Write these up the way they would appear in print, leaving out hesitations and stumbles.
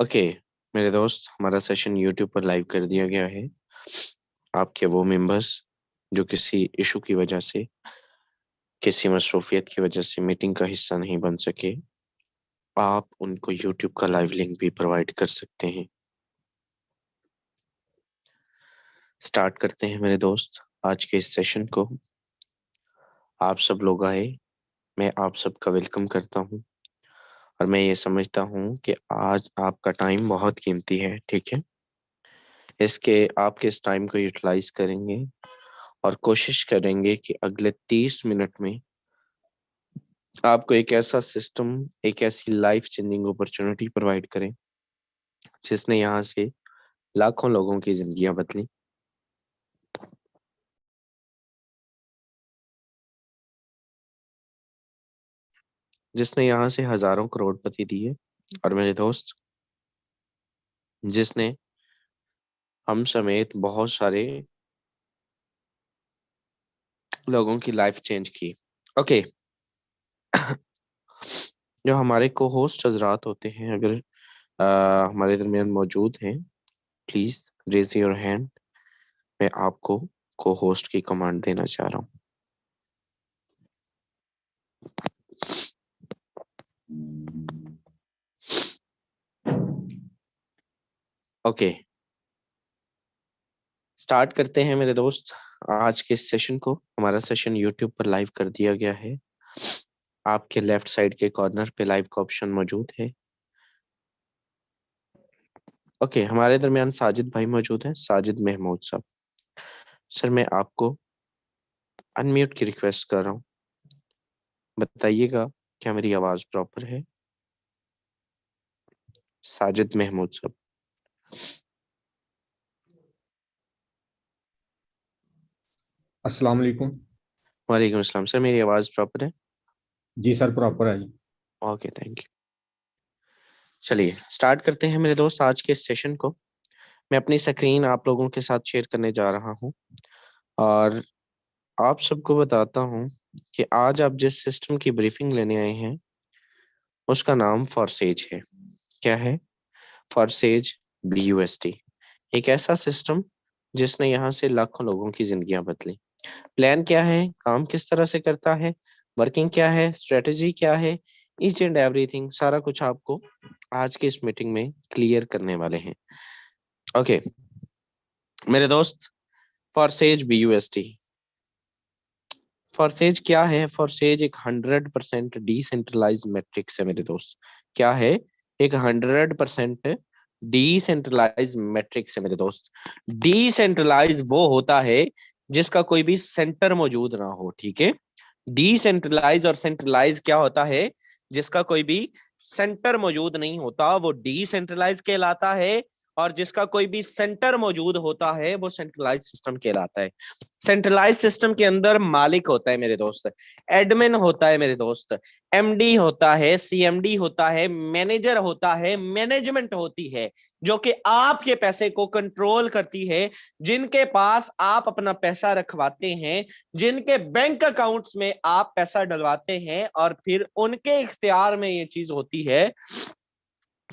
Okay मेरे दोस्त, हमारा सेशन यूट्यूब पर लाइव कर दिया गया है। आपके वो मेंबर्स जो किसी इशू की वजह से, किसी मसरूफियत की वजह से मीटिंग का हिस्सा नहीं बन सके, आप उनको यूट्यूब का लाइव लिंक भी प्रोवाइड कर सकते हैं। स्टार्ट करते हैं मेरे दोस्त आज के इस सेशन को। आप सब लोग आए, मैं आप सबका वेलकम करता हूँ। और मैं ये समझता हूँ कि आज आपका टाइम बहुत कीमती है, ठीक है। इसके आपके इस टाइम को यूटिलाइज करेंगे और कोशिश करेंगे कि अगले 30 मिनट में आपको एक ऐसा सिस्टम, एक ऐसी लाइफ चेंजिंग अपॉर्चुनिटी प्रोवाइड करें जिसने यहाँ से लाखों लोगों की जिंदगियां बदली, जिसने यहाँ से हजारों करोड़पति दिए, और मेरे दोस्त जिसने हम समेत बहुत सारे लोगों की लाइफ चेंज की। ओके, जो हमारे को होस्ट हजरात होते हैं, अगर हमारे दरमियान मौजूद हैं, प्लीज रेज योर हैंड। मैं आपको को होस्ट की कमांड देना चाह रहा हूँ। ओके, स्टार्ट करते हैं मेरे दोस्त आज के इस सेशन को। हमारा सेशन यूट्यूब पर लाइव कर दिया गया है। आपके लेफ्ट साइड के कॉर्नर पे लाइव का ऑप्शन मौजूद है। ओके, हमारे दरमियान साजिद भाई मौजूद हैं, साजिद महमूद साहब। सर, मैं आपको अनम्यूट की रिक्वेस्ट कर रहा हूँ, बताइएगा क्या मेरी आवाज प्रॉपर है। साजिद महमूद साहब। अस्सलाम वालेकुम। वालेकुम अस्सलाम। सर, मेरी आवाज प्रॉपर है? जी सर, प्रॉपर है जी। Okay, thank you. चलिए स्टार्ट करते हैं मेरे दोस्त आज के इस सेशन को। मैं अपनी स्क्रीन आप लोगों के साथ शेयर करने जा रहा हूँ और आप सबको बताता हूँ कि आज आप जिस सिस्टम की ब्रीफिंग लेने आए हैं उसका नाम फॉरसेज है। क्या है? फॉरसेज BUSD। एक ऐसा सिस्टम जिसने यहाँ से लाखों लोगों की जिंदगियां बदली। प्लान क्या है, काम किस तरह से करता है, वर्किंग क्या है, स्ट्रेटजी क्या है, ईच एंड एवरीथिंग सारा कुछ आपको आज की इस मीटिंग में क्लियर करने वाले हैं। ओके मेरे दोस्त, फॉरसेज BUSD। फॉरसेज क्या है? फॉरसेज एक 100% डिसेंट्रलाइज मैट्रिक्स है मेरे दोस्त। क्या है? एक 100% डिसेंट्रलाइज मैट्रिक्स है मेरे दोस्त। डिसेंट्रलाइज वो होता है जिसका कोई भी सेंटर मौजूद ना हो, ठीक है। डिसेंट्रलाइज और सेंट्रलाइज क्या होता है? जिसका कोई भी सेंटर मौजूद नहीं होता वो डिसेंट्रलाइज कहलाता है, और जिसका कोई भी सेंटर मौजूद होता है वो सेंट्रलाइज सिस्टम कहलाता है। सेंट्रलाइज सिस्टम के अंदर मालिक होता है मेरे दोस्त, एडमिन होता है मेरे दोस्त, MD होता है, CMD होता है, मैनेजर होता है, मैनेजमेंट होती है जो कि आपके पैसे को कंट्रोल करती है, जिनके पास आप अपना पैसा रखवाते हैं, जिनके बैंक अकाउंट्स में आप पैसा डलवाते हैं, और फिर उनके इख्तियार में ये चीज होती है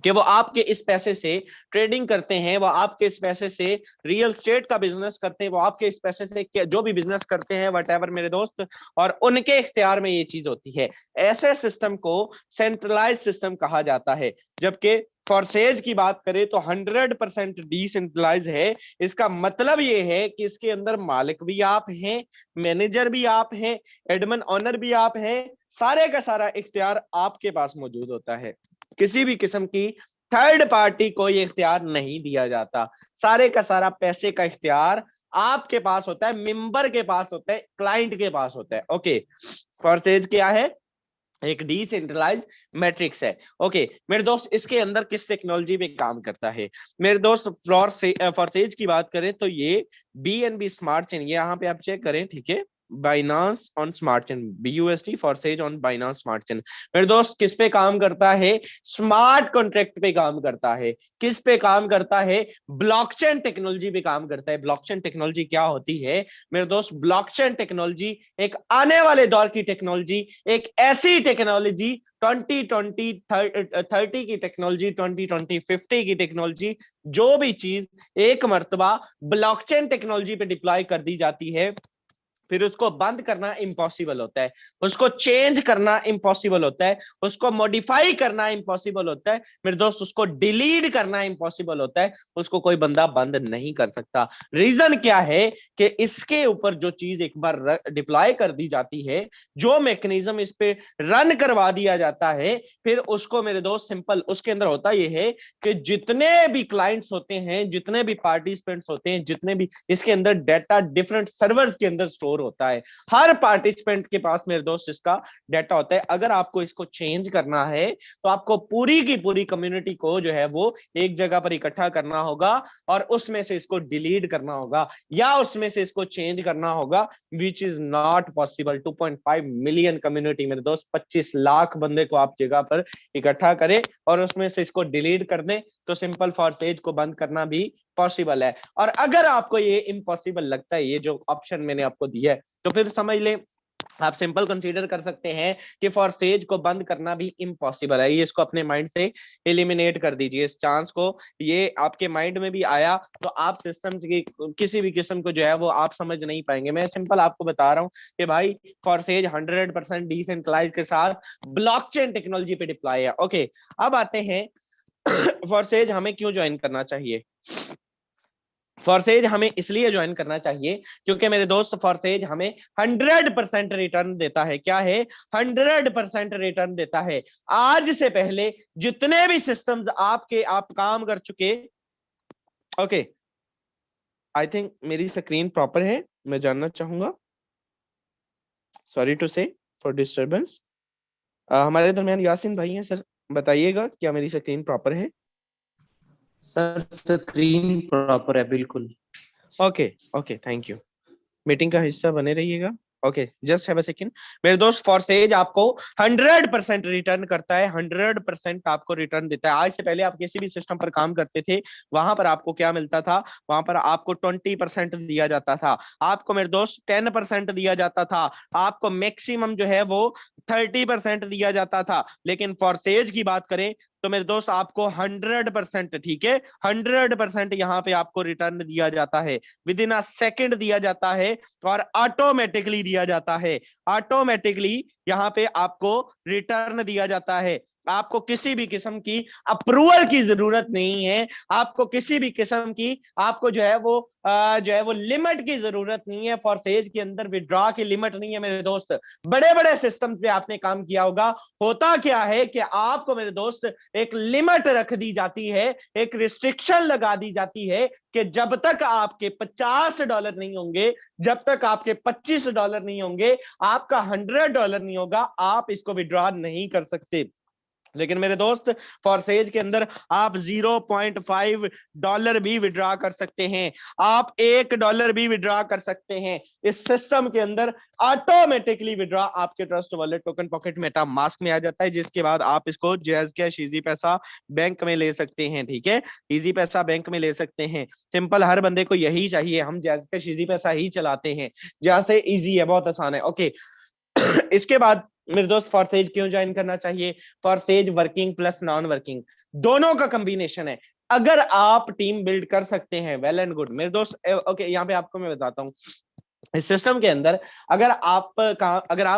कि वो आपके इस पैसे से ट्रेडिंग करते हैं, वो आपके इस पैसे से रियल स्टेट का बिजनेस करते हैं, वो आपके इस पैसे से जो भी बिजनेस करते हैं वट मेरे दोस्त, और उनके इख्तियार में ये चीज होती है। ऐसे सिस्टम को सेंट्रलाइज सिस्टम कहा जाता है। जबकि फॉरसेज की बात करें तो 100% डिसेंट्रलाइज है। इसका मतलब ये है कि इसके अंदर मालिक भी आप हैं, मैनेजर भी आप हैं, एडमिन ऑनर भी आप हैं, सारे का सारा इख्तियार आपके पास मौजूद होता है। किसी भी किस्म की थर्ड पार्टी को ये इख्तियार नहीं दिया जाता। सारे का सारा पैसे का इख्तियार आपके पास होता है, मेंबर के पास होता है, क्लाइंट के पास होता है। ओके, फॉरसेज क्या है? एक डिसेंट्रलाइज मैट्रिक्स है। ओके मेरे दोस्त, इसके अंदर किस टेक्नोलॉजी पे काम करता है मेरे दोस्त? फॉरसेज की बात करें तो ये BNB स्मार्ट चेन, यहाँ पे आप चेक करें, ठीक है। Binance on smart chain, BUSD Forsage on Binance smart chain. मेरे दोस्त किस पे काम करता है? स्मार्ट कॉन्ट्रैक्ट पे काम करता है। किस पे काम करता है? ब्लॉकचेन टेक्नोलॉजी पे काम करता है। ब्लॉकचेन टेक्नोलॉजी क्या होती है मेरे दोस्त? ब्लॉकचेन टेक्नोलॉजी एक आने वाले दौर की टेक्नोलॉजी, एक ऐसी टेक्नोलॉजी 2020-30 की टेक्नोलॉजी, 2020-50 की टेक्नोलॉजी, जो भी चीज एक मर्तबा ब्लॉकचेन टेक्नोलॉजी पे डिप्लॉय कर दी जाती है, फिर उसको बंद करना इम्पॉसिबल होता है, उसको चेंज करना इम्पॉसिबल होता है, उसको मॉडिफाई करना इम्पॉसिबल होता है मेरे दोस्त, उसको डिलीट करना इम्पॉसिबल होता है, उसको कोई बंदा बंद नहीं कर सकता। रीजन क्या है कि इसके ऊपर जो चीज एक बार डिप्लॉय कर दी जाती है, जो मैकेनिज्म इस पे रन करवा दिया जाता है, फिर उसको मेरे दोस्त सिंपल उसके अंदर होता यह है कि जितने भी क्लाइंट्स होते हैं, जितने भी पार्टिसिपेंट्स होते हैं, जितने भी इसके अंदर डाटा डिफरेंट सर्वर्स के अंदर स्टोर होता है, हर पार्टिसिपेंट के पास मेरे दोस्त इसका डाटा होता है। अगर आपको इसको चेंज करना है तो आपको पूरी की पूरी कम्युनिटी को जो है वो एक जगह पर इकट्ठा करना होगा और उसमें से इसको डिलीट करना होगा या उसमें से इसको चेंज करना होगा, which is not possible. 2.5 million community मेरे दोस्त, 25 लाख बंदे को आप जगह पर इकट्ठा करें और उसमें से इसको डिलीट कर दें तो सिंपल फॉरसेज को बंद करना भी पॉसिबल है। और अगर आपको ये इम्पॉसिबल लगता है, ये जो ऑप्शन मैंने आपको दिया है, तो फिर समझ ले आप सिंपल कंसीडर कर सकते हैं कि फॉरसेज को बंद करना भी इम्पॉसिबल है। ये इसको अपने माइंड से एलिमिनेट कर दीजिए इस चांस को। ये आपके माइंड में भी आया तो आप सिस्टम की किसी भी किस्म को जो है वो आप समझ नहीं पाएंगे। मैं सिंपल आपको बता रहा हूं कि भाई फॉरसेज 100% डिसेंट्रलाइज के साथ ब्लॉकचेन टेक्नोलॉजी पे डिप्लॉय है। ओके, अब आते हैं फॉरसेज हमें क्यों ज्वाइन करना चाहिए। फॉरसेज हमें इसलिए ज्वाइन करना चाहिए क्योंकि मेरे दोस्त फॉरसेज हमें 100% रिटर्न देता है। क्या है? 100% रिटर्न देता है। आज से पहले जितने भी सिस्टम्स आप काम कर चुके, ओके, आई थिंक मेरी स्क्रीन प्रॉपर है, मैं जानना चाहूंगा, सॉरी टू से फॉर डिस्टर्बेंस। हमारे दरमियान यासिन भाई हैं सर, बताइएगा क्या मेरी स्क्रीन प्रॉपर है? सर स्क्रीन प्रॉपर है बिल्कुल। Okay okay, thank you. Meeting का हिस्सा बने रहिएगा। Okay, just have a second. मेरे दोस्त फॉरसेज आपको 100% रिटर्न करता है, 100% आपको रिटर्न देता है। आज से पहले आप किसी भी सिस्टम पर काम करते थे, वहां पर आपको क्या मिलता था? वहां पर आपको 20% दिया जाता था, आपको मेरे दोस्त 10% दिया जाता था, आपको मैक्सिमम जो है वो 30% दिया जाता था। लेकिन फॉरसेज की बात करें तो मेरे दोस्त आपको 100%, ठीक है, 100% यहाँ पे आपको रिटर्न दिया जाता है, विद इन अ सेकेंड दिया जाता है और ऑटोमेटिकली दिया जाता है। ऑटोमेटिकली यहाँ पे आपको रिटर्न दिया जाता है। आपको किसी भी किस्म की अप्रूवल की जरूरत नहीं है, आपको किसी भी किस्म की आपको जो है वो लिमिट की जरूरत नहीं है। फॉरसेज के अंदर विड्रॉ की लिमिट नहीं है मेरे दोस्त। बड़े बड़े सिस्टम पे आपने काम किया होगा, होता क्या है कि आपको मेरे दोस्त एक लिमिट रख दी जाती है, एक रिस्ट्रिक्शन लगा दी जाती है कि जब तक आपके $50 नहीं होंगे, जब तक आपके $25 नहीं होंगे, आपका $100 नहीं होगा, आप इसको विड्रॉ नहीं कर सकते। लेकिन मेरे दोस्त फॉरसेज के अंदर आप $0.5 भी विड्रॉ कर सकते हैं, आप $1 भी विड्रॉ कर सकते हैं। इस सिस्टम के अंदर ऑटोमेटिकली विड्रॉ आपके trust wallet token pocket Meta mask में आ जाता है, जिसके बाद आप इसको जैज कैश इजी पैसा बैंक में ले सकते हैं। ठीक है, इजी पैसा बैंक में ले सकते हैं। सिंपल, हर बंदे को यही चाहिए, हम जैज कैश इजी पैसा ही चलाते हैं, जहां से इजी है, बहुत आसान है। ओके इसके बाद मेरे दोस्त फॉरसेज क्यों ज्वाइन करना चाहिए? फॉरसेज वर्किंग प्लस नॉन वर्किंग दोनों का कॉम्बिनेशन है। अगर आप टीम बिल्ड कर सकते हैं, वेल एंड गुड मेरे दोस्त। ओके, यहाँ पे आपको मैं बताता हूँ, इस सिस्टम के अंदर अगर आप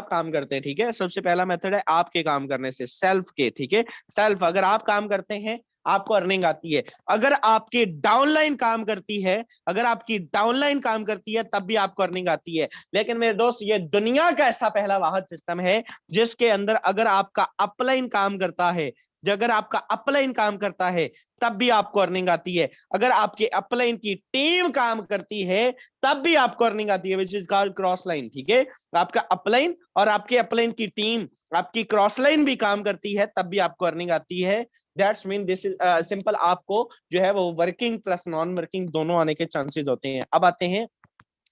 काम करते हैं, ठीक है, सबसे पहला मेथड है आपके काम करने से, सेल्फ के, ठीक है, सेल्फ अगर आप काम करते हैं आपको अर्निंग आती है। अगर आपकी डाउनलाइन काम करती है, अगर आपकी डाउनलाइन काम करती है तब भी आपको अर्निंग आती है। लेकिन मेरे दोस्त ये दुनिया का ऐसा पहला वाहिद सिस्टम है जिसके अंदर अगर आपका अपलाइन काम करता है, अगर आपका अपलाइन काम करता है तब भी आपको अर्निंग आती है। अगर आपके अपलाइन की टीम काम करती है तब भी आपको अर्निंग आती है, which is called cross line. ठीक है, आपका अपलाइन और आपके अपलाइन की टीम, आपकी क्रॉस लाइन भी काम करती है तब भी आपको अर्निंग आती है। That's mean this is simple, आपको जो है वो वर्किंग प्लस नॉन वर्किंग दोनों आने के चांसेस होते हैं। अब आते हैं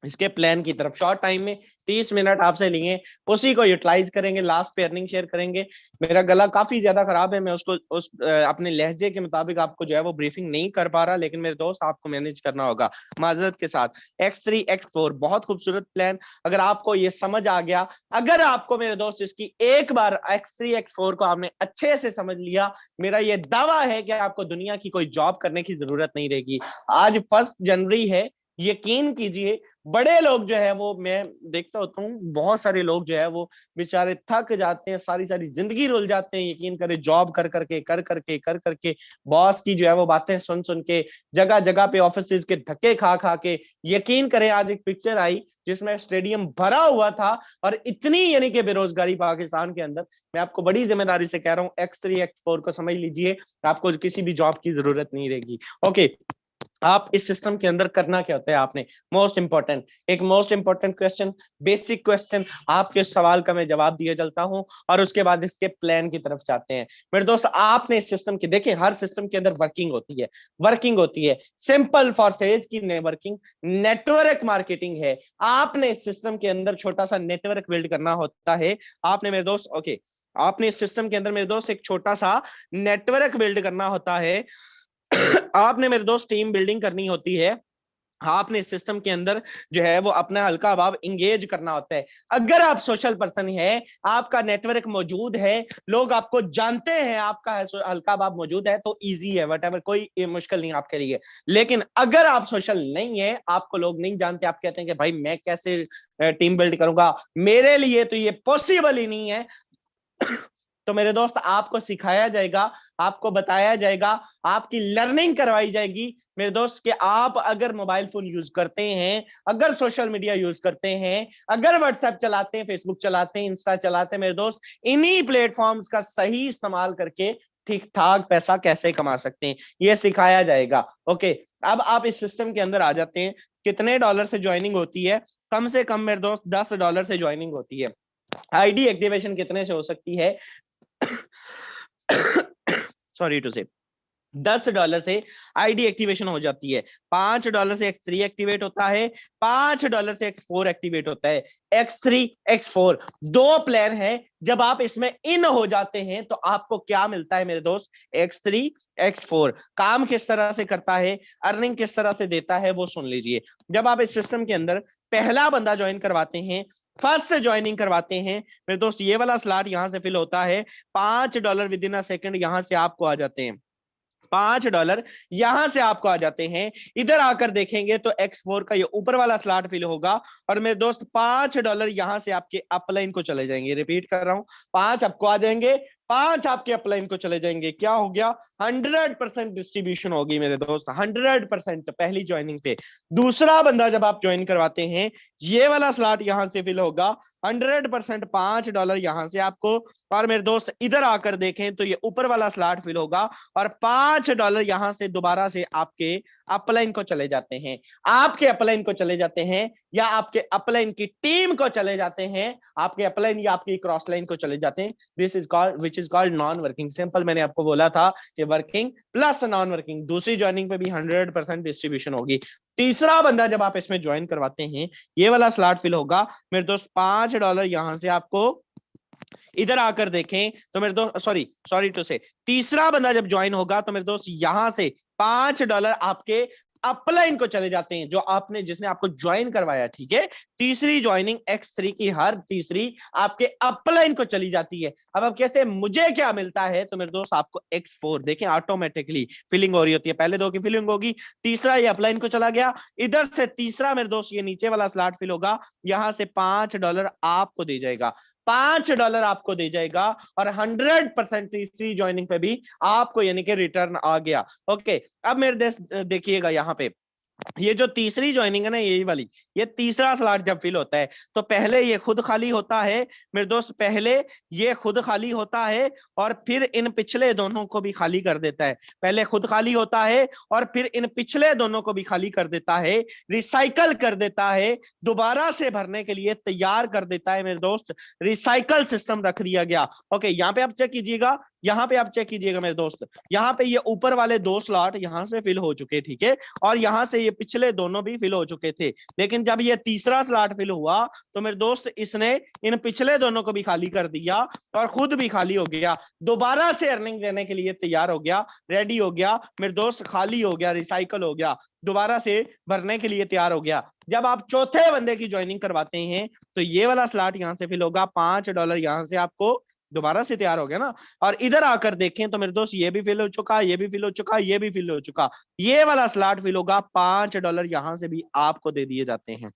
इसके प्लान की तरफ। शॉर्ट टाइम में 30 मिनट आपसे लिए, उसी को यूटिलाइज करेंगे, लास्ट पे अर्निंग शेयर करेंगे। मेरा गला काफी ज्यादा खराब है, मैं उसको अपने लहजे के मुताबिक आपको जो है वो ब्रीफिंग नहीं कर पा रहा, लेकिन मेरे दोस्त आपको मैनेज करना होगा माजरत के साथ। X3 X4 बहुत खूबसूरत प्लान, अगर आपको ये समझ आ गया, अगर आपको मेरे दोस्त इसकी एक बार X3 X4 को आपने अच्छे से समझ लिया, मेरा ये दावा है कि आपको दुनिया की कोई जॉब करने की जरूरत नहीं रहेगी। आज 1 जनवरी है, यकीन कीजिए बड़े लोग जो है वो, मैं देखता होता हूँ बहुत सारे लोग जो है वो बेचारे थक जाते हैं, सारी सारी जिंदगी रुल जाते हैं, यकीन करें, जॉब कर करके बॉस की जो है वो बातें सुन सुन के, जगह जगह पे ऑफिस के धक्के खा खा के। यकीन करें आज एक पिक्चर आई जिसमें स्टेडियम भरा हुआ था, और इतनी यानी कि बेरोजगारी पाकिस्तान के अंदर। मैं आपको बड़ी जिम्मेदारी से कह रहा हूँ, X3 X4 को समझ लीजिए, आपको किसी भी जॉब की जरूरत नहीं रहेगी। ओके, आप इस सिस्टम के अंदर करना क्या होता है, आपने most important question, basic question, आपके सवाल का मैं जवाब दिया चलता हूं, और उसके बाद इसके प्लान की तरफ जाते हैं। मेरे दोस्त, आपने इस सिस्टम की, देखिए हर सिस्टम के अंदर वर्किंग होती है। सिंपल फॉर सेल्स की नेटवर्किंग, नेटवर्क मार्केटिंग है। आपने इस सिस्टम के अंदर छोटा सा नेटवर्क बिल्ड करना होता है। आपने मेरे दोस्त, ओके, आपने इस सिस्टम के अंदर मेरे दोस्त एक छोटा सा नेटवर्क बिल्ड करना होता है। आपने मेरे दोस्त टीम बिल्डिंग करनी होती है। आपने इस सिस्टम के अंदर जो है वो अपना हल्का भाव इंगेज करना होता है। अगर आप सोशल पर्सन है, आपका नेटवर्क मौजूद है, लोग आपको जानते हैं, आपका हल्का भाव मौजूद है, तो इजी है, वट एवर, कोई मुश्किल नहीं आपके लिए। लेकिन अगर आप सोशल नहीं है, आपको लोग नहीं जानते, आप कहते हैं कि भाई मैं कैसे टीम बिल्ड करूंगा, मेरे लिए तो ये पॉसिबल ही नहीं है, तो मेरे दोस्त आपको सिखाया जाएगा, आपको बताया जाएगा, आपकी लर्निंग करवाई जाएगी मेरे दोस्त, कि आप अगर मोबाइल फोन यूज करते हैं, अगर सोशल मीडिया यूज करते हैं, अगर व्हाट्सएप चलाते हैं, फेसबुक चलाते हैं, इंस्टा चलाते हैं, मेरे दोस्त इन्हीं प्लेटफॉर्म्स का सही इस्तेमाल करके ठीक ठाक पैसा कैसे कमा सकते हैं, ये सिखाया जाएगा। ओके, अब आप इस सिस्टम के अंदर आ जाते हैं। कितने डॉलर से ज्वाइनिंग होती है? कम से कम मेरे दोस्त $10 से ज्वाइनिंग होती है। आईडी एक्टिवेशन कितने से हो सकती है? सॉरी टू से, $10 से आईडी एक्टिवेशन हो जाती है। $5 से X3 एक्टिवेट होता है, $5 से X4 एक्टिवेट होता है। X3 X4 दो प्लान है। जब आप इसमें इन हो जाते हैं तो आपको क्या मिलता है मेरे दोस्त? X3 X4 काम किस तरह से करता है, अर्निंग किस तरह से देता है, वो सुन लीजिए। जब आप इस सिस्टम के अंदर पहला बंदा ज्वाइन करवाते हैं, फर्स्ट ज्वाइनिंग करवाते हैं मेरे दोस्त, ये वाला स्लॉट यहां से फिल होता है। $5 विद इन अ सेकंड यहां से आपको आ जाते हैं। $5 यहां से आपको आ जाते हैं। इधर आकर देखेंगे तो X4 का ये ऊपर वाला स्लॉट फिल होगा, और मेरे दोस्त $5 यहां से आपके अपलाइन को चले जाएंगे। रिपीट कर रहा हूं, 5 आपको आ जाएंगे, 5 आपके अपलाइन को चले जाएंगे। क्या हो गया? 100% डिस्ट्रीब्यूशन होगी मेरे दोस्त, 100% पहली ज्वाइनिंग पे। दूसरा बंदा जब आप ज्वाइन करवाते हैं, ये वाला स्लॉट यहां से फिल होगा, 100% $5 यहां से आपको। और मेरे दोस्त इधर आकर देखें तो ये ऊपर वाला स्लॉट फिल होगा, और $5 यहां से दोबारा से आपके अपलाइन को चले जाते हैं। आपके अपलाइन को चले जाते हैं, या आपके अपलाइन की टीम को चले जाते हैं, आपके अपलाइन या आपकी क्रॉस लाइन को चले जाते हैं। This is called, which is called non working. Simple, मैंने आपको बोला था कि वर्किंग प्लस नॉन वर्किंग, दूसरी ज्वाइनिंग पे भी 100% डिस्ट्रीब्यूशन होगी। तीसरा बंदा जब आप इसमें ज्वाइन करवाते हैं, ये वाला स्लॉट फिल होगा मेरे दोस्त, $5 यहां से आपको। इधर आकर देखें तो मेरे दोस्त, सॉरी टू से, तीसरा बंदा जब ज्वाइन होगा तो मेरे दोस्त यहां से $5 आपके अपलाइन को चले जाते हैं, जो आपने, जिसने आपको ज्वाइन करवाया, ठीक है। तीसरी ज्वाइनिंग X3 की हर तीसरी आपके अपलाइन को चली जाती है। अब आप कहते हैं मुझे क्या मिलता है, तो मेरे दोस्त आपको X4 देखें ऑटोमेटिकली फिलिंग हो रही होती है, पहले दो की फिलिंग होगी, तीसरा ये अपलाइन को चला गया, इधर से तीसरा मेरे दोस्त ये नीचे वाला स्लॉट फिल होगा, यहां से $5 आपको दे जाएगा, $5 आपको दे जाएगा, और 100% तीसरी ज्वाइनिंग पे भी आपको यानी कि रिटर्न आ गया। ओके, अब मेरे देखिएगा यहाँ पे, ये जो तीसरी ज्वाइनिंग है ना, यही वाली, ये तीसरा स्लॉट जब फिल होता है तो पहले ये खुद खाली होता है मेरे दोस्त, पहले ये खुद खाली होता है, और फिर इन पिछले दोनों को भी खाली कर देता है। पहले खुद खाली होता है और फिर इन पिछले दोनों को भी खाली कर देता है, रिसाइकल कर देता है, दोबारा से भरने के लिए तैयार कर देता है मेरे दोस्त। रिसाइकल सिस्टम रख दिया गया। ओके, यहाँ पे आप चेक कीजिएगा, यहाँ पे आप चेक कीजिएगा मेरे दोस्त, यहाँ पे ये ऊपर वाले 2 स्लॉट यहाँ से फिल हो चुके, ठीक है, और यहाँ से ये पिछले दोनों भी फिल हो चुके थे। लेकिन जब ये तीसरा स्लॉट फिल हुआ तो मेरे दोस्त इसने इन पिछले दोनों को भी खाली कर दिया और खुद भी खाली हो गया, दोबारा से अर्निंग देने के लिए तैयार हो गया, रेडी हो गया मेरे दोस्त, खाली हो गया, रिसाइकल हो गया, दोबारा से भरने के लिए तैयार हो गया। जब आप चौथे बंदे की ज्वाइनिंग करवाते हैं तो ये वाला स्लॉट यहां से फिल होगा, $5 यहां से आपको दोबारा से तैयार हो गया ना। और इधर आकर देखें तो मेरे दोस्त ये भी फिल हो चुका, ये भी फिल हो चुका, ये भी फिल हो चुका, ये वाला स्लॉट फिल होगा, $5 यहां से भी आपको दे दिए जाते हैं।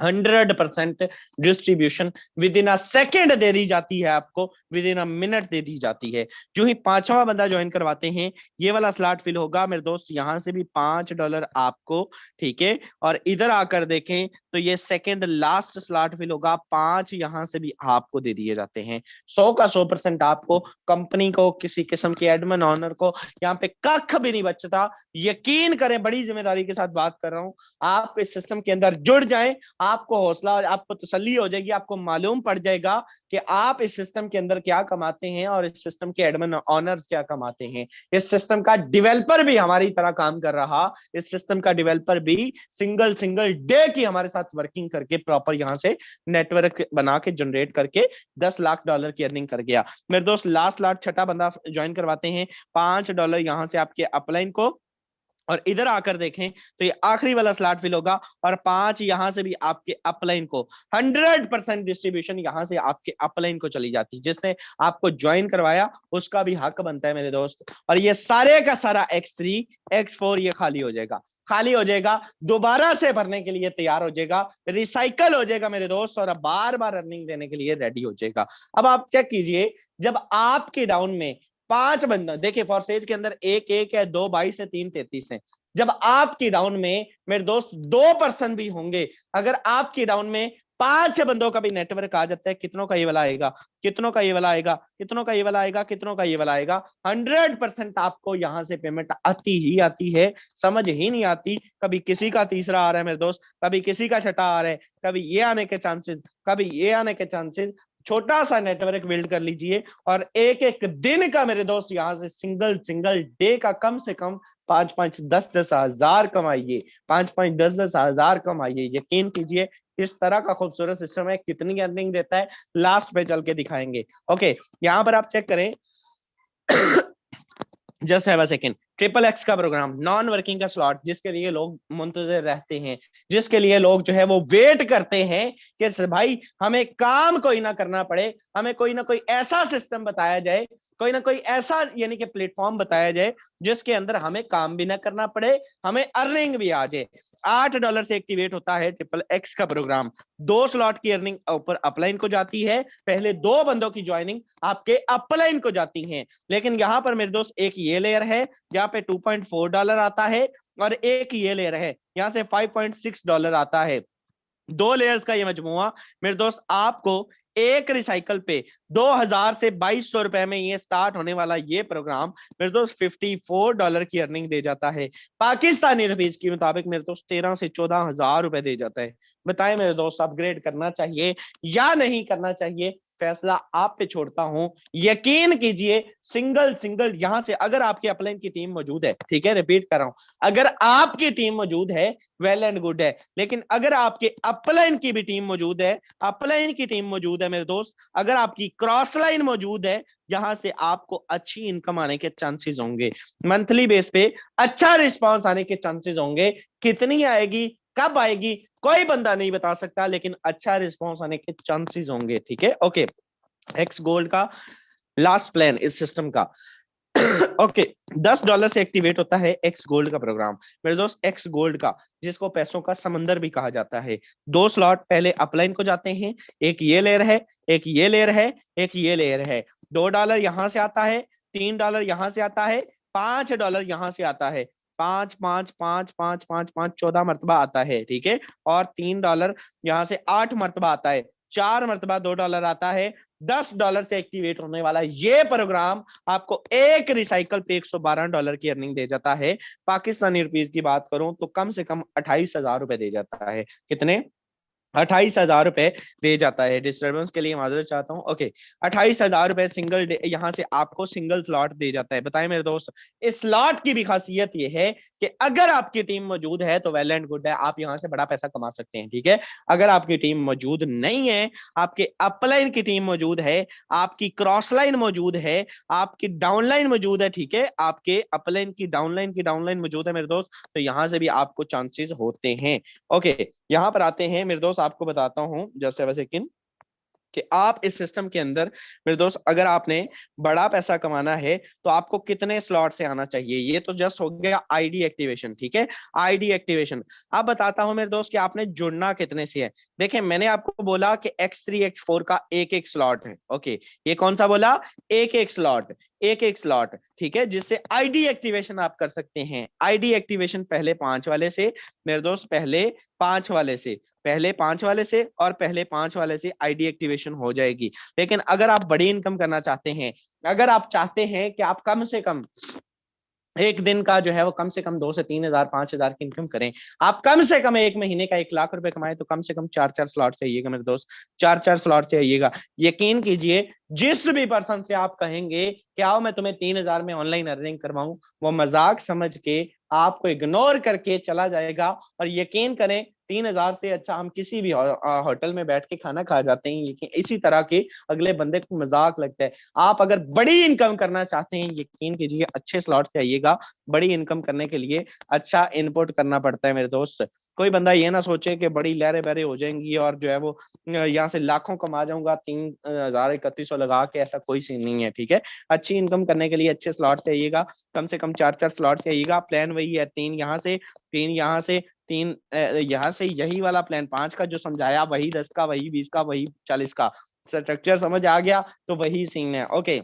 100% distribution within a second दे दी जाती है आपको, विद इन अ मिनट दे दी जाती है। जो ही 5वां बंदा ज्वाइन करवाते हैं ये वाला स्लॉट फिल होगा मेरे दोस्त, यहां से भी $5 आपको, ठीक है। और इधर आकर देखें तो ये सेकेंड लास्ट स्लॉट फिल होगा, 5 यहां से भी आपको दे दिए जाते हैं। 100 का 100% आपको, कंपनी को, किसी किस्म के एडमिन ऑनर को यहाँ पे कख भी नहीं बचता। यकीन करें, बड़ी जिम्मेदारी के साथ बात कर रहा हूं, आप इस सिस्टम के अंदर जुड़ जाएं, आपको हौसला और आपको तसल्ली हो जाएगी, आपको मालूम पड़ जाएगा कि आप इस सिस्टम के अंदर क्या कमाते हैं और इस सिस्टम के एडमिन ऑनर्स क्या कमाते हैं। इस सिस्टम का डेवलपर भी हमारी तरह काम कर रहा, इस सिस्टम का डेवलपर भी सिंगल डे की हमारे साथ वर्किंग करके प्रॉपर यहां से नेटवर्क बना के जनरेट करके $10 लाख की अर्निंग कर गया। मेरे दोस्त लास्ट छठा बंदा ज्वाइन करवाते हैं, $5 यहां से आपके अपलाइन को, और इधर आकर देखें तो ये आखिरी वाला स्लॉट फिल होगा और 5 यहां से भी आपके अपलाइन को। 100% डिस्ट्रीब्यूशन यहां से आपके अपलाइन को चली जाती है, जिसने आपको ज्वाइन करवाया उसका भी हक बनता है मेरे दोस्त। और ये सारे का सारा X3 X4 ये खाली हो जाएगा, खाली हो जाएगा, दोबारा से भरने के लिए तैयार हो जाएगा, रिसाइकल हो जाएगा मेरे दोस्त, और अब बार बार अर्निंग देने के लिए रेडी हो जाएगा। अब आप चेक कीजिए, जब आपके डाउन में 5 बंदा, देखिए फॉरसेज के अंदर 1 है, 2 22 है, 3 33 है। जब आपकी डाउन में मेरे दोस्त 2% भी होंगे, अगर आपकी डाउन में 5 बंदों का भी नेटवर्क आ जाता है, कितनों का ये वाला आएगा, कितनों का ये वाला आएगा, कितनों का ये वाला आएगा, कितनों का ये वाला आएगा। 100% आपको यहां से पेमेंट आती ही आती है, समझ ही नहीं आती। कभी किसी का तीसरा आ रहा है मेरे दोस्त, कभी किसी का छठा आ रहा है, कभी ये आने के चांसेस, कभी ये आने के चांसेस। छोटा सा नेटवर्क बिल्ड कर लीजिए और एक एक दिन का मेरे दोस्त यहां से सिंगल डे का कम से कम 5 10 हजार कमाइए, 5 10 हजार कमाइए। यकीन कीजिए इस तरह का खूबसूरत सिस्टम है, कितनी अर्निंग देता है लास्ट पे चल के दिखाएंगे। ओके, यहाँ पर आप चेक करें just have a second. XXX का प्रोग्राम, नॉन वर्किंग का स्लॉट, जिसके लिए लोग मुंतजर रहते हैं, जिसके लिए लोग जो है वो वेट करते हैं कि भाई हमें काम कोई ना करना पड़े, हमें कोई ना कोई ऐसा सिस्टम बताया जाए, कोई ना कोई ऐसा यानी कि प्लेटफॉर्म बताया जाए जिसके अंदर हमें काम भी ना करना पड़े, हमें अर्निंग भी आ जाए। $8 से एक्टिवेट होता है XXX का प्रोग्राम। 2 स्लॉट की अर्निंग ऊपर अपलाइन को जाती है, पहले 2 बंदों की ज्वाइनिंग आपके अपलाइन को जाती है। लेकिन यहाँ पर मेरे दोस्त एक ये लेयर है यहाँ पे $2.4 आता है, और एक ये लेयर है यहाँ से $5.6 आता है। 2 लेयर्स का ये मजमुआ मेरे दोस्त आपको एक रिसाइकल पे 2000 से 2200 रुपए में ये स्टार्ट होने वाला ये प्रोग्राम मेरे दोस्त $54 की अर्निंग दे जाता है। पाकिस्तानी रुपीज के मुताबिक मेरे दोस्त 13 से 14 हजार रुपए दे जाता है। बताएं मेरे दोस्त, अपग्रेड करना चाहिए या नहीं करना चाहिए, फैसला आप पे छोड़ता हूं। यकीन कीजिए सिंगल यहां से अगर आपके अपलाइन की टीम मौजूद है, ठीक है, रिपीट कर रहा हूं, अगर आपकी टीम मौजूद है वेल एंड गुड है, लेकिन अगर आपके अपलाइन की भी टीम मौजूद है, अपलाइन की टीम मौजूद है मेरे दोस्त, अगर आपकी क्रॉस लाइन मौजूद है, यहां से आपको अच्छी इनकम आने के चांसेस होंगे, मंथली बेस पे अच्छा रिस्पांस आने के चांसेस होंगे। कितनी आएगी, कब आएगी, कोई बंदा नहीं बता सकता, लेकिन अच्छा रिस्पांस आने के चांसेस होंगे, ठीक है। ओके, एक्स गोल्ड का लास्ट प्लान इस सिस्टम का ओके, $10 से एक्टिवेट होता है एक्स गोल्ड का प्रोग्राम मेरे दोस्त। एक्स गोल्ड का, जिसको पैसों का समंदर भी कहा जाता है, 2 स्लॉट पहले अपलाइन को जाते हैं, एक ये लेयर है, एक ये लेयर है, एक ये लेयर है। $2 यहां से आता है, $3 यहां से आता है, $5 यहां से आता है, 5 5 5 5 5 5 14 मरतबा आता है, ठीक है। और $3 यहां से 8 मरतबा आता है, 4 मरतबा $2 आता है। $10 से एक्टिवेट होने वाला ये प्रोग्राम आपको एक रिसाइकल पे $112 की अर्निंग दे जाता है। पाकिस्तानी रुपीस की बात करूं तो कम से कम 28,000 रुपए दे जाता है। कितने? 28,000 रुपए दे जाता है। डिस्टर्बेंस के लिए माजरत चाहता हूँ। ओके, 28,000 रुपए सिंगल डे यहाँ से आपको सिंगल स्लॉट दे जाता है। बताएं मेरे दोस्त, इस स्लॉट की भी खासियत ये है कि अगर आपकी टीम मौजूद है तो वेल एंड गुड है, आप यहाँ से बड़ा पैसा कमा सकते हैं, ठीक है। अगर आपकी टीम मौजूद नहीं है, आपके अपलाइन की टीम मौजूद है, आपकी क्रॉस लाइन मौजूद है, आपकी डाउनलाइन मौजूद है, ठीक है, आपके अपलाइन की डाउनलाइन मौजूद है मेरे दोस्त, तो यहाँ से भी आपको चांसेस होते हैं। ओके, यहां पर आते हैं मेरे दोस्त, आपको बताता हूं जैसे वैसे कि आप इस सिस्टम के अंदर मेरे दोस्त, अगर आपने बड़ा पैसा कमाना है तो आपको कितने स्लॉट से आना चाहिए। ये तो जस्ट हो गया आईडी एक्टिवेशन, ठीक है, आईडी एक्टिवेशन। अब बताता हूं मेरे दोस्त कि आपने जुड़ना कितने से है। देखें, मैंने आपको बोला कि X3 X4 का एक एक स्लॉट है। ओके, ये कौन सा बोला, एक एक स्लॉट, एक एक स्लॉट, ठीक है, जिससे आईडी एक्टिवेशन आप कर सकते हैं। आईडी एक्टिवेशन पहले 5 वाले से मेरे दोस्त, पहले 5 वाले से, पहले 5 वाले से और पहले 5 वाले से आईडी एक्टिवेशन हो जाएगी। लेकिन अगर आप बड़ी इनकम करना चाहते हैं, अगर आप चाहते हैं कि आप कम से कम एक दिन का जो है वो कम से कम 2 से 3 हजार 5 हजार की इनकम करें, आप कम से कम एक महीने का 1 लाख रुपए कमाए, तो कम से कम 4 4 स्लॉट से आइएगा मेरे दोस्त, 4 4 स्लॉट से आइएगा। यकीन कीजिए, जिस भी पर्सन से आप कहेंगे कि आओ मैं तुम्हें 3 हजार में ऑनलाइन अर्निंग करवाऊं, वो मजाक समझ के आपको इग्नोर करके चला जाएगा। और यकीन करें, 3 हजार से अच्छा हम किसी भी होटल में बैठ के खाना खा जाते हैं, लेकिन इसी तरह के अगले बंदे को मजाक लगता है। आप अगर बड़ी इनकम करना चाहते हैं, यकीन कीजिए अच्छे स्लॉट से आइएगा। बड़ी इनकम करने के लिए अच्छा इनपुट करना पड़ता है मेरे दोस्त। कोई बंदा ये ना सोचे कि बड़ी लहरे बहरे हो जाएंगी और जो है वो यहाँ से लाखों कमा जाऊंगा 3,000 3100 लगा के, ऐसा कोई सीन नहीं है, ठीक है। अच्छी इनकम करने के लिए अच्छे स्लॉट से आइएगा, कम से कम 4 4 स्लॉट से आइएगा। प्लान वही है, 3 यहाँ से, 3 यहाँ से, 3 यहाँ से, यही वाला प्लान 5 का जो समझाया, वही 10 का, वही 20 का, वही 40 का। स्ट्रक्चर समझ आ गया तो वही सीन है। ओके,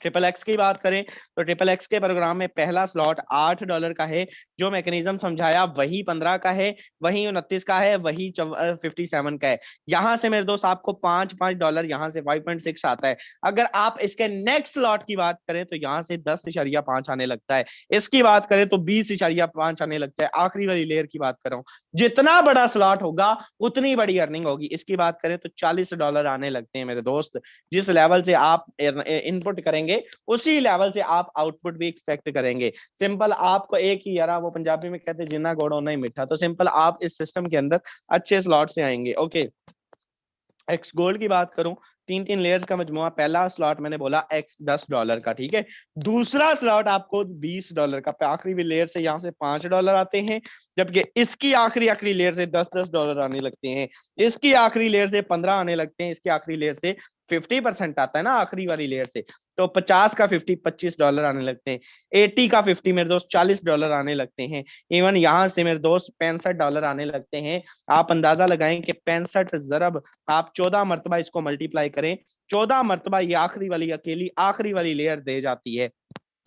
ट्रिपल एक्स की बात करें तो ट्रिपल एक्स के प्रोग्राम में पहला स्लॉट $8 का है। जो मैकेनिज्म समझाया वही 15 का है, वही 29 का है, वही 57 का है। यहां से मेरे दोस्त आपको $5 यहाँ से 5.6 आता है। अगर आप इसके नेक्स्ट स्लॉट की बात करें तो यहाँ से 10.5 आने लगता है। इसकी बात करें तो 20.5 आने लगता है। आखिरी वाली लेयर की बात कर रहा हूँ, जितना बड़ा स्लॉट होगा उतनी बड़ी अर्निंग होगी। इसकी बात करें तो $40 आने लगते हैं मेरे दोस्त। जिस लेवल से आप इनपुट करेंगे उसी लेवल से आप आउटपुट भी एक्सपेक्ट करेंगे। सिंपल, आपको एक ही, यारा वो पंजाबी में कहते हैं जिन्ना गोड़ होना ही मीठा, तो सिंपल आप इस सिस्टम के अंदर अच्छे स्लॉट से आएंगे। ओके, एक्स गोल्ड की बात करूं, 3 लेयर्स का मजमुआ। पहला स्लॉट मैंने बोला एक्स $10 का, ठीक है। दूसरा स्लॉट आपको $20 का, आखिरी लेयर से यहाँ से $5 आते हैं, जबकि इसकी आखिरी आखिरी लेयर से $10 आने लगते हैं। इसकी आखिरी लेयर से 15 आने लगते हैं। इसकी आखिरी लेयर से 50% आता है ना आखिरी वाली लेयर से, तो 50 का 50 $25 आने लगते हैं। 80 का 50 मेरे दोस्त $40 आने लगते हैं। इवन यहाँ से मेरे दोस्त $65 आने लगते हैं। आप अंदाजा लगाएं कि 65 ज़रब आप 14 मरतबा इसको मल्टीप्लाई करें, 14 मरतबा ये आखिरी वाली अकेली आखिरी वाली लेयर दे जाती है।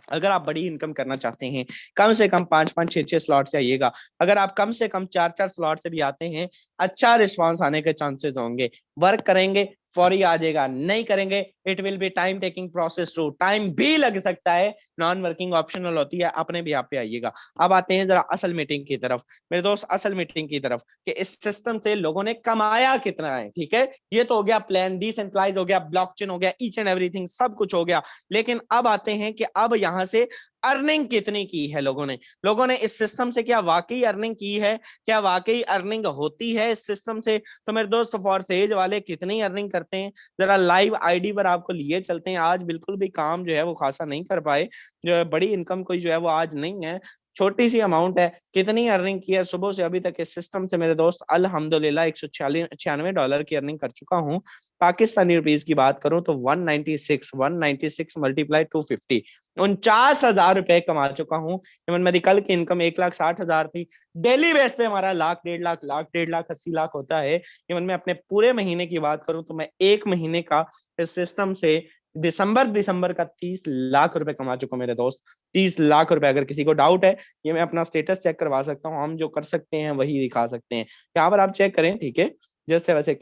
अगर आप बड़ी इनकम करना चाहते हैं, कम से कम 5 5 6 6 स्लॉट से आइएगा। अगर आप कम से कम 4 4 स्लॉट से भी आते हैं, अच्छा रिस्पांस आने के चांसेस होंगे। वर्क करेंगे फौरी आ जाएगा, नहीं करेंगे it will be time taking process to, time भी लग सकता है। नॉन वर्किंग ऑप्शनल होती है, अपने भी आप पे आइएगा। अब आते हैं जरा असल मीटिंग की तरफ मेरे दोस्त, असल मीटिंग की तरफ कि इस सिस्टम से लोगों ने कमाया कितना है, ठीक है। ये तो हो गया प्लान, डिसेंट्रलाइज हो गया, ब्लॉकचेन हो गया, ईच एंड एवरीथिंग सब कुछ हो गया। लेकिन अब आते हैं कि अब यहाँ से अर्निंग कितनी की है लोगों ने इस सिस्टम से, क्या वाकई अर्निंग की है, क्या वाकई अर्निंग होती है इस सिस्टम से। तो मेरे दोस्त, फॉर सेज वाले कितनी अर्निंग करते हैं, जरा लाइव आईडी पर आपको लिए चलते हैं। आज बिल्कुल भी काम जो है वो खासा नहीं कर पाए, जो बड़ी इनकम कोई जो है वो आज नहीं है, छोटी सी अमाउंट है। कितनी अर्निंग की है सुबह से अभी तक इस सिस्टम से मेरे दोस्त, अल्हम्दुलिल्लाह $196 की अर्निंग कर चुका हूँ। पाकिस्तानी रुपीज की बात करूं तो 196 मल्टीप्लाई 250, 49,000 रुपए कमा चुका हूँ। इवन मेरी कल की इनकम 1,60,000 थी। डेली बेस पे हमारा लाख 1.5 लाख 80 लाख होता है। इवन मैं अपने पूरे महीने की बात करूं तो मैं एक महीने का इस सिस्टम से दिसंबर का 30 लाख रुपए कमा चुका हूं मेरे दोस्त। 30 लाख रुपए, अगर किसी को डाउट है, ये मैं अपना स्टेटस चेक करवा सकता हूँ। हम जो कर सकते हैं वही दिखा सकते हैं, यहाँ पर आप चेक करें, ठीक है। जस्ट वैसे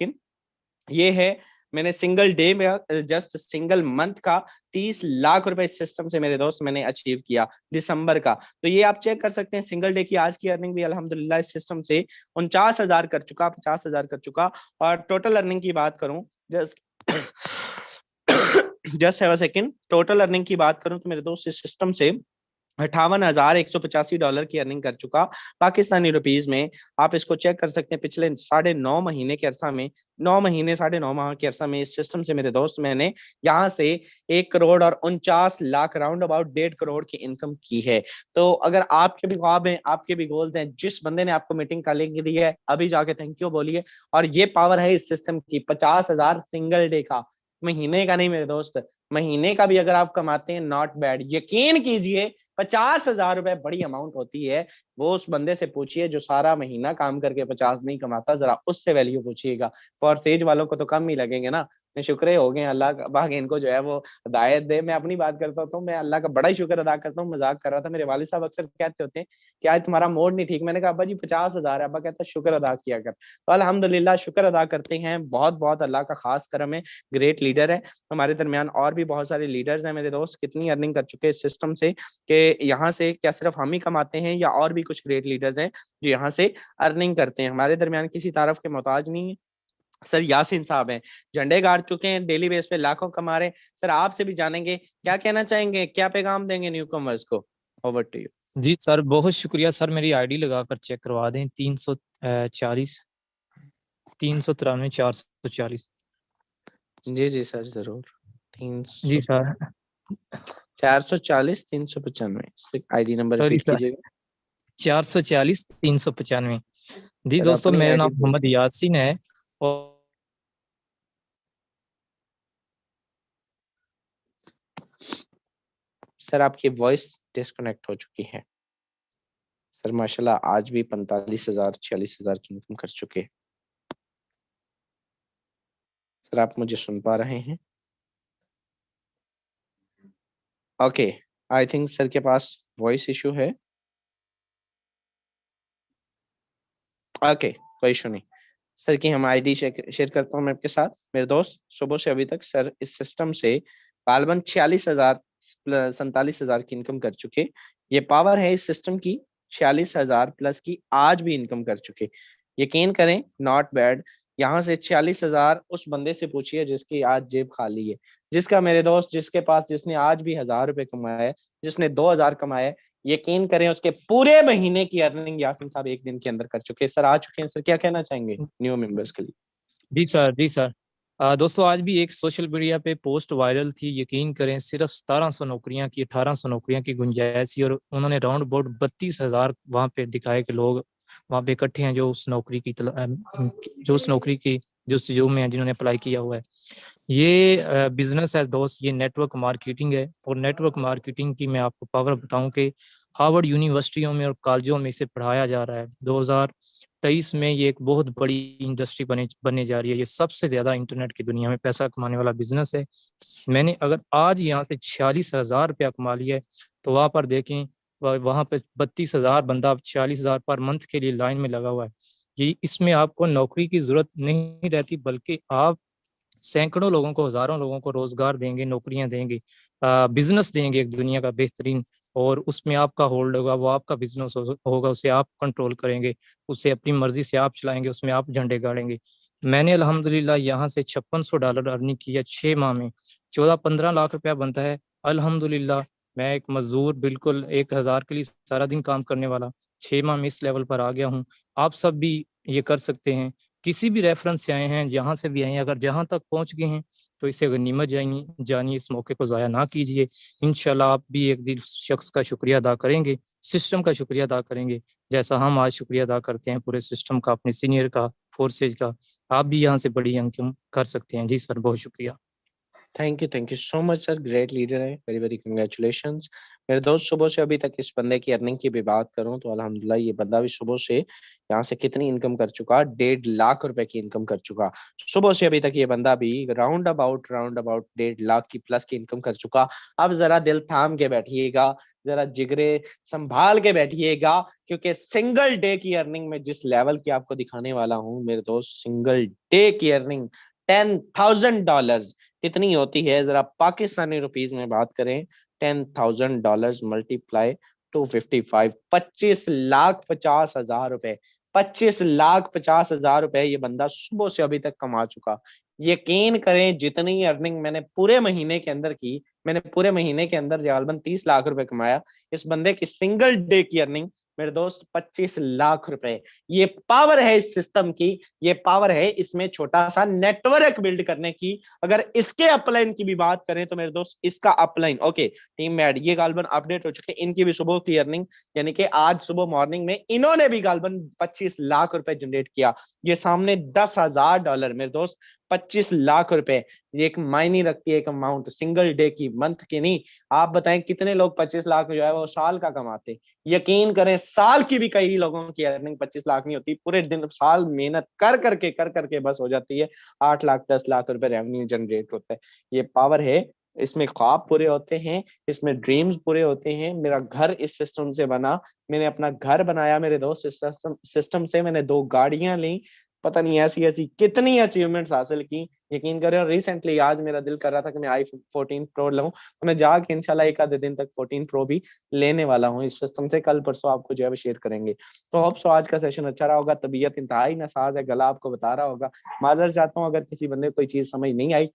ये है मैंने सिंगल डे में जस्ट सिंगल मंथ का 30 लाख रुपए इस सिस्टम से मेरे दोस्त मैंने अचीव किया दिसंबर का। तो ये आप चेक कर सकते हैं, सिंगल डे की आज की अर्निंग भी अल्हम्दुलिल्लाह इस सिस्टम से 49,000 कर चुका, 50,000 कर चुका। और टोटल अर्निंग की बात करूं, just just have a second, total earning की बात करूं तो मेरे दोस्त इस सिस्टम से $58,185 की अर्निंग कर चुका पाकिस्तानी रुपीज में। आप इसको चेक कर सकते हैं, पिछले 9.5 महीने के अरसा में, 9 महीने 9.5 माह के अरसा में इस सिस्टम से मेरे दोस्त मैंने यहाँ से 1,49,00,000 राउंड अबाउट 1.5 करोड़ की इनकम की है। तो अगर आपके भी ख्वाब हैं, आपके भी गोल्स हैं, जिस बंदे ने आपको मीटिंग का लिंक दी है अभी जाके थैंक यू बोलिए। और ये पावर है इस सिस्टम की, 50,000 सिंगल डे का, महीने का नहीं मेरे दोस्त, महीने का भी अगर आप कमाते हैं नॉट बैड। यकीन कीजिए 50,000 रुपए बड़ी अमाउंट होती है। वो उस बंदे से पूछिए जो सारा महीना काम करके 50 नहीं कमाता, जरा उससे वैल्यू पूछिएगा। फॉर सेज वालों को तो कम ही लगेंगे ना। शुक्र हो गए अल्लाह बाग इनको जो है वो हिदायत दे। मैं अपनी बात करता हूँ तो मैं अल्लाह का बड़ा ही शुक्र अदा करता हूँ। मजाक कर रहा था, मेरे वालिद साहब अक्सर कहते होते हैं कि आज तुम्हारा मूड नहीं ठीक। मैंने कहा अब्बा जी 50,000 है। अब्बा कहता शुक्र अदा किया कर। तो अल्हम्दुलिल्लाह शुक्र अदा करते हैं, बहुत बहुत अल्लाह का खास करम है, ग्रेट लीडर है हमारे दरमियान। और भी बहुत सारे लीडर्स हैं मेरे दोस्त, कितनी अर्निंग कर चुके हैं इस सिस्टम से कि यहाँ से क्या सिर्फ हम ही कमाते हैं या और भी कुछ ग्रेट लीडर्स हैं जो यहाँ से अर्निंग करते हैं। हमारे दरमियान किसी तारफ के मोहताज नहीं है। सर यासीन साहब हैं, झंडे गाड़ चुके हैं, डेली बेस पे लाखों कमा रहे हैं। सर आपसे भी जानेंगे क्या कहना चाहेंगे, क्या पैगाम देंगे न्यू कमर्स को। Over to you. जी सर, बहुत शुक्रिया सर। मेरी आईडी लगाकर चेक करवा दें। 340 393 440। जी जी सर जरूर। जी sir. 440 395 ID number sorry repeat sir, कीजिएगा। 440 395। जी सर दोस्तों, अपनी मेरा आईडी नाम मोहम्मद यासीन है और सर आपकी वॉइस डिस्कनेक्ट हो चुकी है। सर माशाल्लाह आज भी 45,000 46,000 की इनकम कर चुके। सर आप मुझे सुन पा रहे हैं? ओके, आई थिंक सर के पास वॉइस इशू है। ओके, कोई इशू नहीं। सर की हम आईडी शेयर करता हूँ मैं आपके साथ। मेरे दोस्त सुबह से अभी तक सर इस सिस्टम से गालबन 46,000 47,000 की इनकम कर चुके। ये पावर है इस सिस्टम की, 46,000 प्लस की आज भी इनकम कर चुके। यकीन करें नॉट बैड। यहाँ से 46,000 उस बंदे से पूछिए जिसकी आज जेब खाली है, जिसका मेरे दोस्त जिसके पास जिसने आज भी 1,000 रुपए कमाए, जिसने 2,000 कमाए। यकीन करें उसके पूरे महीने की अर्निंग यासिन साहब एक दिन के अंदर कर चुके। सर आ चुके हैं। सर क्या कहना चाहेंगे न्यू मेंबर्स के लिए? जी सर, जी सर। दोस्तों, आज भी एक सोशल मीडिया पे पोस्ट वायरल थी। यकीन करें सिर्फ 1700 नौकरियां की, 1800 नौकरियां की गुंजाइश थी और उन्होंने राउंड अबाउट 32,000 वहाँ पे दिखाए कि लोग वहाँ पे इकट्ठे हैं जो उस नौकरी की जो उस नौकरी की जो में जिन्होंने अप्लाई किया हुआ है। ये बिजनेस है दोस्त, ये नेटवर्क मार्केटिंग है। और नेटवर्क मार्केटिंग की मैं आपको पावर बताऊं कि हार्वर्ड यूनिवर्सिटियों में और कॉलेजों में इसे पढ़ाया जा रहा है। 2023 में ये एक बहुत बड़ी इंडस्ट्री बनने जा रही है। ये सबसे ज्यादा इंटरनेट की दुनिया में पैसा कमाने वाला बिजनेस है। मैंने अगर आज यहाँ से 46,000 रुपया कमा लिया है तो वहाँ पर देखें, वहाँ पे 32,000 बंदा 46,000 पर मंथ के लिए लाइन में लगा हुआ है। ये इसमें आपको नौकरी की जरूरत नहीं रहती, बल्कि आप सैकड़ों लोगों को, हजारों लोगों को रोजगार देंगे, नौकरियां देंगे, बिजनेस देंगे एक दुनिया का बेहतरीन। और उसमें आपका होल्ड होगा, वो आपका बिजनेस होगा, उसे आप कंट्रोल करेंगे, उसे अपनी मर्जी से आप चलाएंगे, उसमें आप झंडे गाड़ेंगे। मैंने अल्हम्दुलिल्लाह यहाँ से $5600 अर्निंग किया 6 माह में। 14-15 लाख रुपया बनता है अल्हम्दुलिल्लाह। मैं एक मजदूर, बिल्कुल 1,000 के लिए सारा दिन काम करने वाला, 6 माह में इस लेवल पर आ गया हूँ। आप सब भी ये कर सकते हैं। किसी भी रेफरेंस से आए हैं, जहाँ से भी आए हैं, अगर जहाँ तक पहुँच गए हैं तो इसे गनीमत जानिए, इस मौके को ज़ाया ना कीजिए। इंशाल्लाह आप भी एक दिन शख्स का शुक्रिया अदा करेंगे, सिस्टम का शुक्रिया अदा करेंगे, जैसा हम आज शुक्रिया अदा करते हैं पूरे सिस्टम का, अपने सीनियर का, फोर्सेज का। आप भी यहाँ से बड़ी इनकम कर सकते हैं। जी सर, बहुत शुक्रिया। Thank you so much sir, great leader है, वेरी वेरी कंग्रेचुलेशंस। मेरे दोस्त सुबह से अभी तक इस बंदे की अर्निंग की भी बात करूं तो अल्हम्दुलिल्लाह ये बंदा भी सुबह से यहाँ से कितनी इनकम कर चुका, 1.5 लाख रुपए की इनकम कर चुका। सुबह से अभी तक ये बंदा भी राउंड अबाउट 1.5 लाख की प्लस की इनकम कर चुका। अब जरा दिल थाम के बैठिएगा, जरा जिगरे संभाल के बैठिएगा, क्योंकि सिंगल डे की अर्निंग में जिस लेवल की आपको दिखाने वाला हूँ मेरे दोस्त, सिंगल डे की अर्निंग $10,000 कितनी होती है, जरा पाकिस्तानी रुपीस में बात करें। $10,000 मल्टीप्लाई 255, 25,50,000 रुपए। 25,50,000 रुपए ये बंदा सुबह से अभी तक कमा चुका। यकीन करें जितनी अर्निंग मैंने पूरे महीने के अंदर की, मैंने पूरे महीने के अंदर तकरीबन 30 लाख रुपए कमाया। इस बंदे की सिंगल डे की अर्निंग मेरे दोस्त 25 लाख रुपए। ये पावर है इस सिस्टम की, ये पावर है इसमें छोटा सा नेटवर्क बिल्ड करने की। अगर इसके अपलाइन की भी बात करें तो मेरे दोस्त इसका अपलाइन, ओके टीम मैड ये गालबन अपडेट हो चुके, इनकी भी सुबह की अर्निंग यानी कि आज सुबह मॉर्निंग में इन्होंने भी गालबन 25 लाख रुपए जनरेट किया। ये सामने $10,000 मेरे दोस्त, 25 लाख रुपए, ये एक मायने रखती है, एक अमाउंट सिंगल डे की, मंथ की नहीं। आप बताएं कितने लोग 25 लाख जो है वो साल का कमाते। यकीन करें साल की भी कई लोगों की अर्निंग 25 लाख नहीं होती, पूरे दिन साल मेहनत कर करके बस हो जाती है 8 लाख 10 लाख रुपए रेवेन्यू जनरेट होता है। ये पावर है, इसमें ख्वाब पूरे होते हैं, इसमें ड्रीम्स पूरे होते हैं। मेरा घर इस सिस्टम से बना, मैंने अपना घर बनाया मेरे दोस्त इस सिस्टम से। मैंने 2 गाड़ियां ली, पता नहीं ऐसी ऐसी कितनी अचीवमेंट्स हासिल की। यकीन करें, और रिसेंटली आज मेरा दिल कर रहा था कि मैं i14 प्रो लूं, तो मैं जाके इंशाल्लाह एक आधे दिन तक 14 प्रो भी लेने वाला हूं इस सिस्टम से। कल परसों आपको जो है शेयर करेंगे। तो होप सो आज का सेशन अच्छा रहा होगा। तबीयत इंतहाई नासाज है, गला आपको बता रहा होगा। माजर चाहता हूँ अगर किसी बंदे को कोई चीज समझ नहीं आई,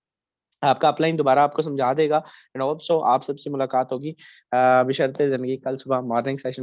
आपका अपलाइन दोबारा आपको समझा देगा। एंड होप सो आप सबसे मुलाकात होगी बशर्ते जिंदगी कल सुबह मॉर्निंग सेशन